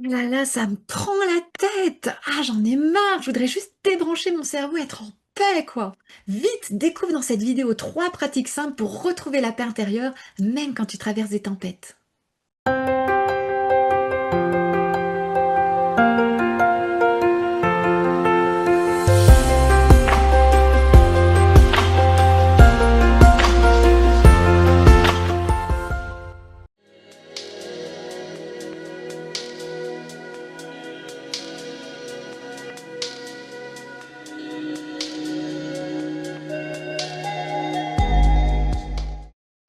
Oh là là, ça me prend la tête! Ah, j'en ai marre! Je voudrais juste débrancher mon cerveau et être en paix, quoi! Vite, découvre dans cette vidéo 3 pratiques simples pour retrouver la paix intérieure, même quand tu traverses des tempêtes.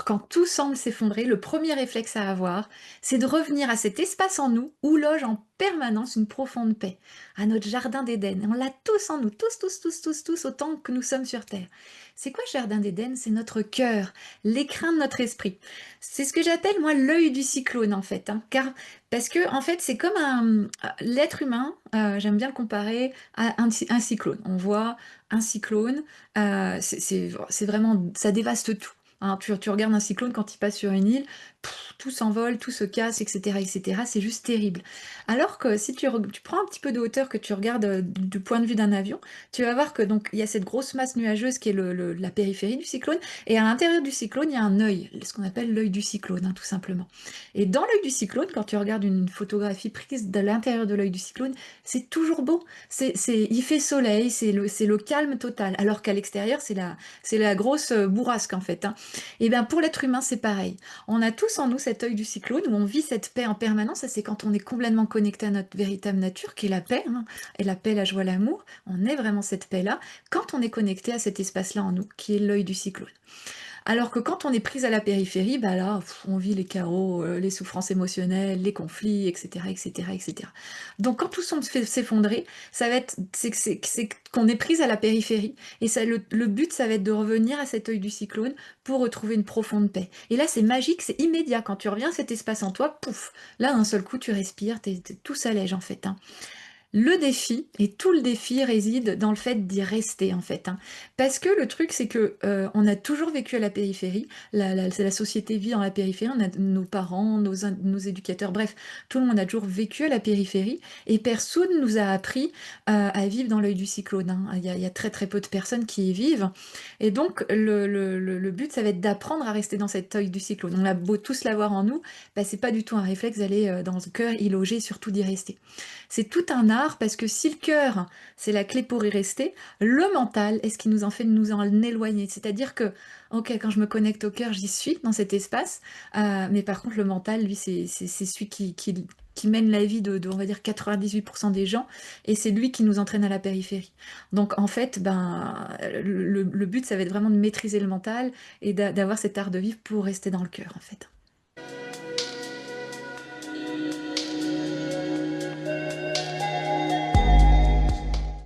Quand tout semble s'effondrer, le premier réflexe à avoir, c'est de revenir à cet espace en nous où loge en permanence une profonde paix, à notre jardin d'Éden. On l'a tous en nous, tous, tous, tous, tous, tous, autant que nous sommes sur Terre. C'est quoi le jardin d'Éden? C'est notre cœur, l'écrin de notre esprit. C'est ce que j'appelle, moi, l'œil du cyclone, en fait. Car, parce que, en fait, c'est comme l'être humain, j'aime bien le comparer à un cyclone. On voit un cyclone, c'est vraiment, ça dévaste tout. Hein, tu regardes un cyclone quand il passe sur une île, tout s'envole, tout se casse, etc., etc. C'est juste terrible. Alors que si tu prends un petit peu de hauteur, que tu regardes du point de vue d'un avion, tu vas voir que donc il y a cette grosse masse nuageuse qui est la périphérie du cyclone, et à l'intérieur du cyclone, il y a un œil, ce qu'on appelle l'œil du cyclone, hein, tout simplement. Et dans l'œil du cyclone, quand tu regardes une photographie prise de l'intérieur de l'œil du cyclone, c'est toujours beau. Il fait soleil, c'est le calme total. Alors qu'à l'extérieur, c'est la grosse bourrasque en fait. Hein. Et bien pour l'être humain, c'est pareil. On a tous en nous cet œil du cyclone où on vit cette paix en permanence. Ça, c'est quand on est complètement connecté à notre véritable nature, qui est la paix. Hein. Et la paix, la joie, l'amour. On est vraiment cette paix-là quand on est connecté à cet espace-là en nous, qui est l'œil du cyclone. Alors que quand on est prise à la périphérie, bah là, on vit les chaos, les souffrances émotionnelles, les conflits, etc., etc., etc. Donc quand tout semble s'effondrer, ça va être, c'est qu'on est prise à la périphérie, et ça, le but, ça va être de revenir à cet œil du cyclone pour retrouver une profonde paix. Et là, c'est magique, c'est immédiat. Quand tu reviens à cet espace en toi, pouf, là, d'un seul coup, tu respires, tout s'allège en fait. Hein. Le défi, et tout le défi réside dans le fait d'y rester en fait. Hein. Parce que le truc, c'est que on a toujours vécu à la périphérie, la société vit dans la périphérie, on a nos parents, nos éducateurs, bref, tout le monde a toujours vécu à la périphérie, et personne nous a appris à vivre dans l'œil du cyclone. Hein. Il y a très très peu de personnes qui y vivent, et donc le but, ça va être d'apprendre à rester dans cet œil du cyclone. On a beau tous l'avoir en nous, bah, c'est pas du tout un réflexe d'aller dans le cœur, y loger, et surtout d'y rester. C'est tout un art parce que si le cœur, c'est la clé pour y rester, le mental est ce qui nous en fait de nous en éloigner. C'est-à-dire que, ok, quand je me connecte au cœur, j'y suis dans cet espace, mais par contre, le mental, lui, c'est celui qui mène la vie on va dire, 98% des gens, et c'est lui qui nous entraîne à la périphérie. Donc, en fait, ben, le but, ça va être vraiment de maîtriser le mental et d'avoir cet art de vivre pour rester dans le cœur, en fait.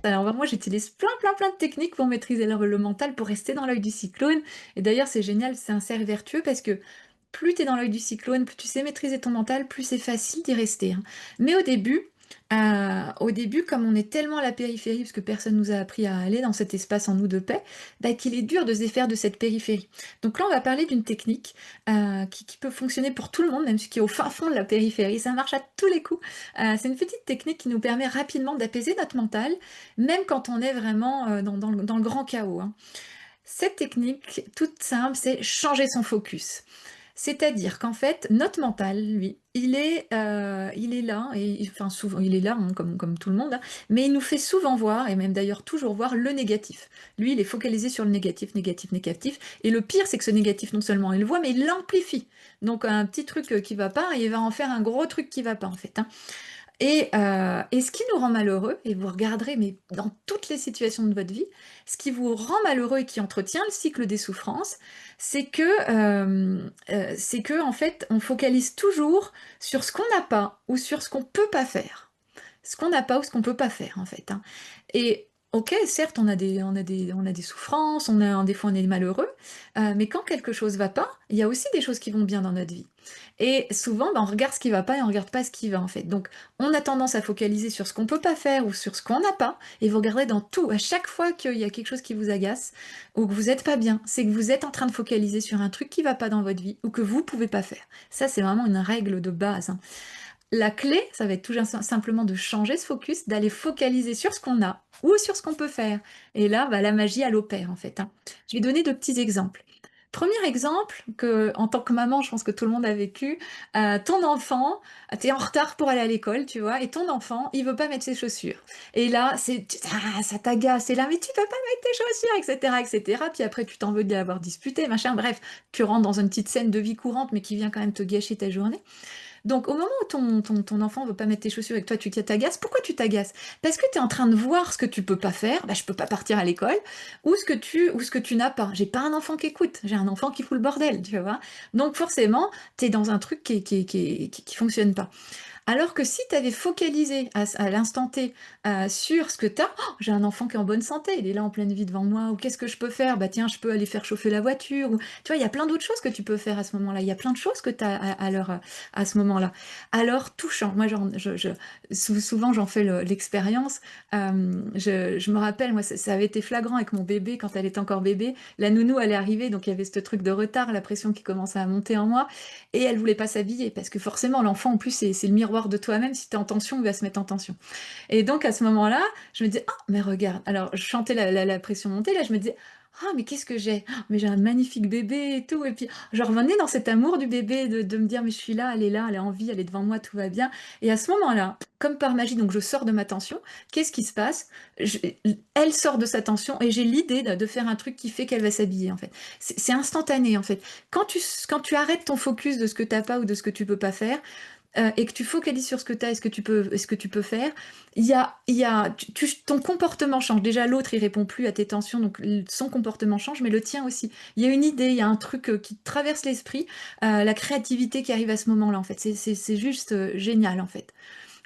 Alors moi j'utilise plein plein plein de techniques pour maîtriser le mental, pour rester dans l'œil du cyclone. Et d'ailleurs c'est génial, c'est un cercle vertueux parce que plus tu es dans l'œil du cyclone, plus tu sais maîtriser ton mental, plus c'est facile d'y rester. Hein. Mais au début, comme on est tellement à la périphérie, parce que personne nous a appris à aller dans cet espace en nous de paix, bah, qu'il est dur de se défaire de cette périphérie. Donc là, on va parler d'une technique qui peut fonctionner pour tout le monde, même celui qui est au fin fond de la périphérie. Ça marche à tous les coups. C'est une petite technique qui nous permet rapidement d'apaiser notre mental, même quand on est vraiment dans le grand chaos. Hein. Cette technique, toute simple, c'est changer son focus. C'est-à-dire qu'en fait, notre mental, lui, il est là, et enfin souvent, il est là, hein, comme tout le monde, hein, mais il nous fait souvent voir, et même d'ailleurs toujours voir, le négatif. Lui, il est focalisé sur le négatif, négatif, négatif, et le pire, c'est que ce négatif, non seulement il le voit, mais il l'amplifie. Donc un petit truc qui va pas, il va en faire un gros truc qui va pas, en fait. Hein. Et ce qui nous rend malheureux, et vous regarderez, mais dans toutes les situations de votre vie, ce qui vous rend malheureux et qui entretient le cycle des souffrances, c'est que en fait, on focalise toujours sur ce qu'on n'a pas ou sur ce qu'on peut pas faire. Ce qu'on n'a pas ou ce qu'on peut pas faire, en fait. Hein. Et ok, certes, on a des souffrances, des fois on est malheureux, mais quand quelque chose va pas, il y a aussi des choses qui vont bien dans notre vie. Et souvent, ben, on regarde ce qui va pas et on regarde pas ce qui va, en fait. Donc, on a tendance à focaliser sur ce qu'on peut pas faire ou sur ce qu'on n'a pas, et vous regardez dans tout, à chaque fois qu'il y a quelque chose qui vous agace, ou que vous êtes pas bien, c'est que vous êtes en train de focaliser sur un truc qui va pas dans votre vie, ou que vous pouvez pas faire. Ça, c'est vraiment une règle de base. Hein. La clé, ça va être tout simplement de changer ce focus, d'aller focaliser sur ce qu'on a ou sur ce qu'on peut faire. Et là, bah, la magie, elle opère en fait, hein. Je vais donner de petits exemples. Premier exemple, que en tant que maman, je pense que tout le monde a vécu, ton enfant, tu es en retard pour aller à l'école, tu vois? Et ton enfant, il veut pas mettre ses chaussures. Et là, ça t'agace, tu là: «Mais tu peux pas mettre tes chaussures!» et cetera et cetera. Puis après, tu t'en veux d'y avoir disputé, machin, bref, tu rentres dans une petite scène de vie courante, mais qui vient quand même te gâcher ta journée. Donc au moment où ton enfant veut pas mettre tes chaussures et que toi tu t'agaces, pourquoi tu t'agaces? Parce que tu es en train de voir ce que tu peux pas faire, bah, je peux pas partir à l'école, ou ce que tu n'as pas. J'ai pas un enfant qui écoute, j'ai un enfant qui fout le bordel, tu vois? Donc forcément, tu es dans un truc qui fonctionne pas. Alors que si tu avais focalisé à l'instant T, sur ce que tu as: «Oh, j'ai un enfant qui est en bonne santé, il est là en pleine vie devant moi» ou «Qu'est-ce que je peux faire? Bah, tiens, je peux aller faire chauffer la voiture» ou tu vois? Il y a plein d'autres choses que tu peux faire à ce moment-là. Il y a plein de choses que tu as à ce moment-là. Alors tout change. Moi, j'en je souvent j'en fais l'expérience. Je me rappelle, moi, ça avait été flagrant avec mon bébé quand elle était encore bébé. La nounou, elle est arrivée, donc il y avait ce truc de retard, la pression qui commençait à monter en moi et elle voulait pas s'habiller parce que forcément l'enfant en plus c'est le miroir de toi-même, si tu es en tension, il va se mettre en tension. Et donc à ce moment-là, je me disais: «Ah mais regarde!» Alors je sentais la pression monter, là je me disais: «Ah mais qu'est-ce que j'ai? Ah, mais j'ai un magnifique bébé et tout» et puis je revenais dans cet amour du bébé, de me dire: «Mais je suis là, elle est en vie, elle est devant moi, tout va bien» et à ce moment-là, comme par magie, donc je sors de ma tension, qu'est-ce qui se passe? Je Elle sort de sa tension et j'ai l'idée de faire un truc qui fait qu'elle va s'habiller en fait. C'est instantané en fait. Quand tu arrêtes ton focus de ce que tu as pas ou de ce que tu peux pas faire, et que tu focalises sur ce que tu as et ce que tu peux faire, il y a ton comportement change. Déjà l'autre, il répond plus à tes tensions, donc son comportement change, mais le tien aussi. Il y a une idée, il y a un truc, qui te traverse l'esprit, la créativité qui arrive à ce moment-là, en fait. C'est juste, génial, en fait.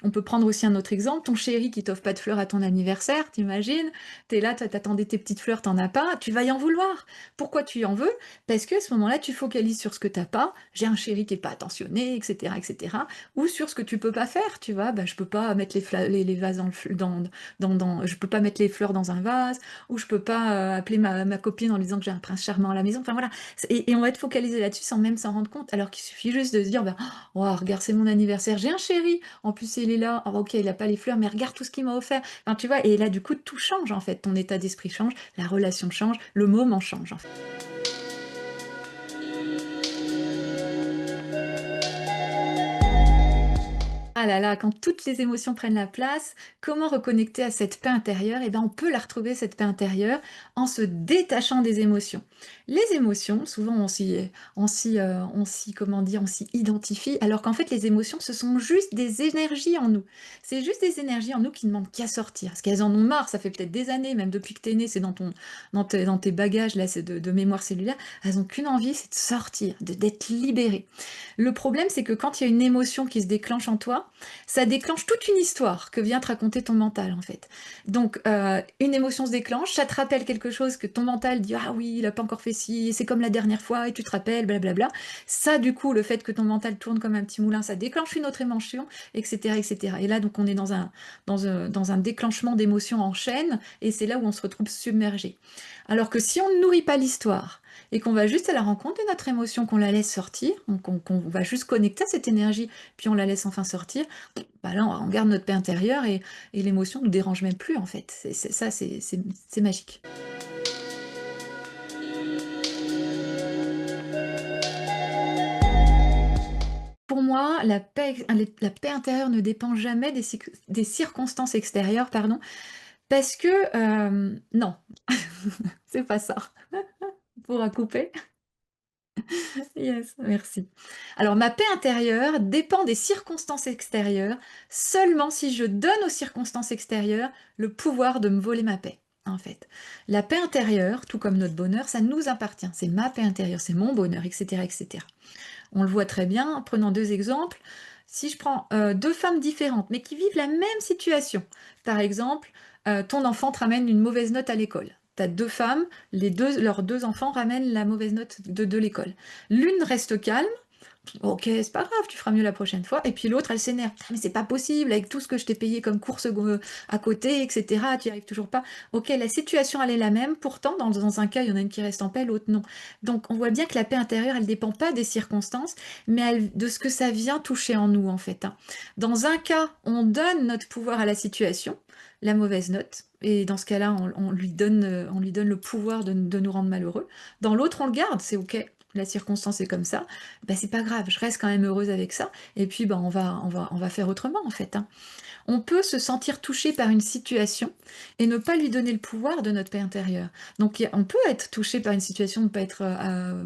On peut prendre aussi un autre exemple, ton chéri qui t'offre pas de fleurs à ton anniversaire, tu imagines? Tu es là, toi, tu attendais tes petites fleurs, tu en as pas, tu vas y en vouloir. Pourquoi tu y en veux? Parce qu'à ce moment-là, tu focalises sur ce que tu as pas. J'ai un chéri qui est pas attentionné, et cetera. Ou sur ce que tu peux pas faire, tu vois? Bah, je peux pas mettre les vases dans le f dans je peux pas mettre les fleurs dans un vase, ou je peux pas, appeler ma copine en lui disant que j'ai un prince charmant à la maison. Enfin voilà, et on va être focalisé là-dessus sans même s'en rendre compte, alors qu'il suffit juste de se dire: «Bah, oh regarde, c'est mon anniversaire, j'ai un chéri, en plus, il est là. Ah OK, il a pas les fleurs, mais regarde tout ce qu'il m'a offert. Enfin, tu vois? Et là, du coup, tout change, en fait. Ton état d'esprit change, la relation change, le moment change, en fait. Ah là là, quand toutes les émotions prennent la place, comment reconnecter à cette paix intérieure? Eh ben, on peut la retrouver, cette paix intérieure, en se détachant des émotions. Les émotions, souvent comment dire, on s'y identifie, alors qu'en fait, les émotions, ce sont juste des énergies en nous. C'est juste des énergies en nous qui ne demandent qu'à sortir. Parce qu'elles en ont marre, ça fait peut-être des années, même depuis que tu es né, c'est dans tes bagages là, c'est de mémoire cellulaire. Elles ont qu'une envie, c'est de sortir, d'être libérées. Le problème, c'est que quand il y a une émotion qui se déclenche en toi, ça déclenche toute une histoire que vient te raconter ton mental, en fait. Donc, une émotion se déclenche, ça te rappelle quelque chose que ton mental dit: «Ah oui, il a pas encore fait ci, c'est comme la dernière fois et tu te rappelles, blablabla». Ça, du coup, le fait que ton mental tourne comme un petit moulin, ça déclenche une autre émotion, et cetera, et cetera. Et là, donc, on est dans un déclenchement d'émotions en chaîne et c'est là où on se retrouve submergé. Alors que si on ne nourrit pas l'histoire et qu'on va juste à la rencontre de notre émotion, qu'on la laisse sortir, donc qu'on va juste connecter à cette énergie, puis on la laisse enfin sortir, bah là, on garde notre paix intérieure et l'émotion nous dérange même plus, en fait. C'est magique. Pour moi, la paix intérieure ne dépend jamais des circonstances extérieures, pardon, parce que, non, c'est pas ça. On pourra couper. Yes, merci. Alors, ma paix intérieure dépend des circonstances extérieures, seulement si je donne aux circonstances extérieures le pouvoir de me voler ma paix, en fait. La paix intérieure, tout comme notre bonheur, ça nous appartient. C'est ma paix intérieure, c'est mon bonheur, etc., etc. On le voit très bien, prenons deux exemples. Si je prends deux femmes différentes, mais qui vivent la même situation, par exemple, ton enfant te ramène une mauvaise note à l'école. Tu as deux femmes, leurs deux enfants ramènent la mauvaise note de l'école. L'une reste calme, OK, c'est pas grave, tu feras mieux la prochaine fois et puis l'autre, elle s'énerve: «Ah mais c'est pas possible avec tout ce que je t'ai payé comme courses à côté et cetera, tu y arrives toujours pas». OK, la situation, elle est la même, pourtant dans un cas, il y en a une qui reste en paix, l'autre non. Donc on voit bien que la paix intérieure, elle dépend pas des circonstances, mais elle de ce que ça vient toucher en nous, en fait, hein. Dans un cas, on donne notre pouvoir à la situation, la mauvaise note et dans ce cas-là, on lui donne le pouvoir de nous rendre malheureux. Dans l'autre, on le garde, c'est OK, la circonstance est comme ça, bah, c'est pas grave, je reste quand même heureuse avec ça et puis, bah, on va faire autrement, en fait, hein. On peut se sentir touché par une situation et ne pas lui donner le pouvoir de notre paix intérieure. Donc on peut être touché par une situation, ne pas être,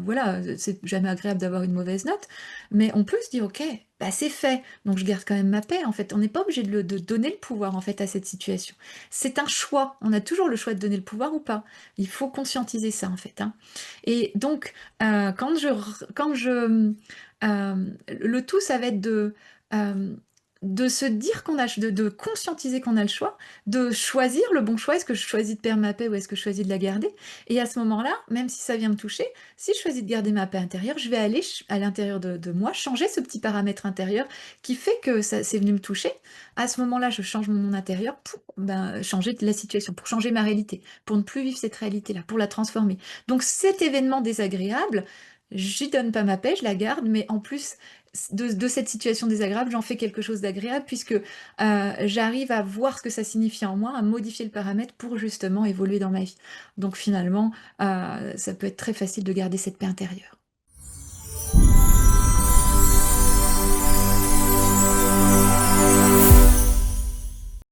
voilà, c'est jamais agréable d'avoir une mauvaise note, mais on peut se dire: «OK, bah, c'est fait, donc je garde quand même ma paix», en fait. On n'est pas obligé de donner le pouvoir, en fait, à cette situation. C'est un choix, on a toujours le choix de donner le pouvoir ou pas. Il faut conscientiser ça, en fait, hein. Et donc le tout, ça va être de se dire qu'on a de conscientiser qu'on a le choix, de choisir le bon choix. Est-ce que je choisis de perdre ma paix ou est-ce que je choisis de la garder? Et à ce moment-là, même si ça vient me toucher, si je choisis de garder ma paix intérieure, je vais aller à l'intérieur de moi, changer ce petit paramètre intérieur qui fait que ça c'est venu me toucher. À ce moment-là, je change mon monde intérieur pour, ben, changer la situation, pour changer ma réalité, pour ne plus vivre cette réalité-là, pour la transformer. Donc cet événement désagréable, j'y donne pas ma paix, je la garde, mais en plus de cette situation désagréable, j'en fais quelque chose d'agréable puisque, j'arrive à voir ce que ça signifie en moi, à modifier le paramètre pour justement évoluer dans ma vie. Donc finalement, ça peut être très facile de garder cette paix intérieure.